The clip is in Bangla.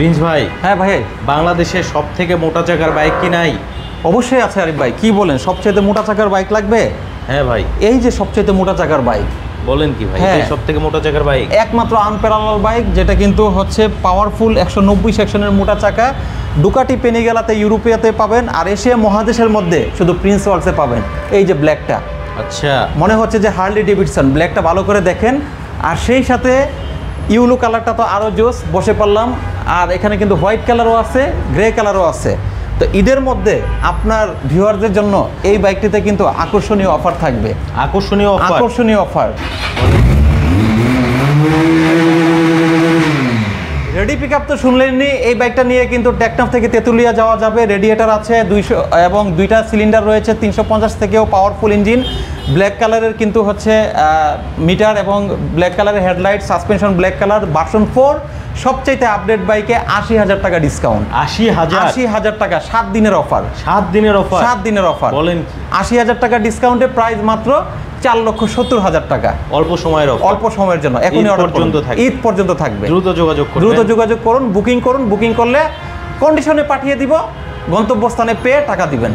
প্রিন্স ভাই, হ্যাঁ ভাই, বাংলাদেশের সব থেকে মোটা চাকার বাইক কি নাই? অবশ্যই আছে আরিফ ভাই। কি বলেন, সবচেয়ে মোটা চাকার বাইক লাগবে? হ্যাঁ ভাই। এই যে সবচেয়ে মোটা চাকার বাইক। বলেন কি ভাই, হ্যাঁ। এই সব থেকে মোটা চাকার বাইক একমাত্র আনপ্যারালাল বাইক, যেটা কিন্তু হচ্ছে পাওয়ারফুল 190 সেকশনের মোটা চাকা। ডুকাটি পেনিগেলাতে, ইউরোপিয়াতে পাবেন, আর এশিয়া মহাদেশের মধ্যে শুধু প্রিন্স ওয়ার্কসে পাবেন। এই যে ব্ল্যাকটা, আচ্ছা, মনে হচ্ছে যে হার্লি ডেভিডসন। ব্ল্যাকটা ভালো করে দেখেন, আর সেই সাথে ইউলো কালারটা তো আরও জোস, বসে পড়লাম। আর এখানে কিন্তু হোয়াইট কালারও আছে, গ্রে কালারও আছে। তো ঈদের মধ্যে আপনার ভিউয়ারদের জন্য এই বাইকটিতে কিন্তু আকর্ষণীয় অফার থাকবে। আকর্ষণীয় অফার? আকর্ষণীয় অফার। রেডি পিক আপ তো শুনলেননি। এই বাইকটা নিয়ে কিন্তু টেকনাফ থেকে তেঁতুলিয়া যাওয়া যাবে। রেডিয়েটার আছে 200 এবং 2টা সিলিন্ডার রয়েছে, 350 থেকেও পাওয়ারফুল ইঞ্জিন। ব্ল্যাক কালারের কিন্তু হচ্ছে মিটার এবং ব্ল্যাক কালারের headlight, suspension black colour. Version 4 সবচাইতে আপডেট বাইকে 80,000 টাকা ডিসকাউন্ট। 80,000 টাকা, 7 দিনের অফার। 7 দিনের অফার? 7 দিনের অফার। বলেন কি? 80,000 টাকা ডিসকাউন্টে প্রাইস মাত্র 4,70,000 টাকা। অল্প সময়ের অফার, অল্প সময়ের জন্য। এখনই অর্ডার করুন, ঈদ পর্যন্ত থাকবে। দ্রুত যোগাযোগ করুন, দ্রুত যোগাযোগ করুন, বুকিং করুন। বুকিং করলে কন্ডিশনে পাঠিয়ে দিব, গন্তব্যস্থানে পেয়ে টাকা দিবেন।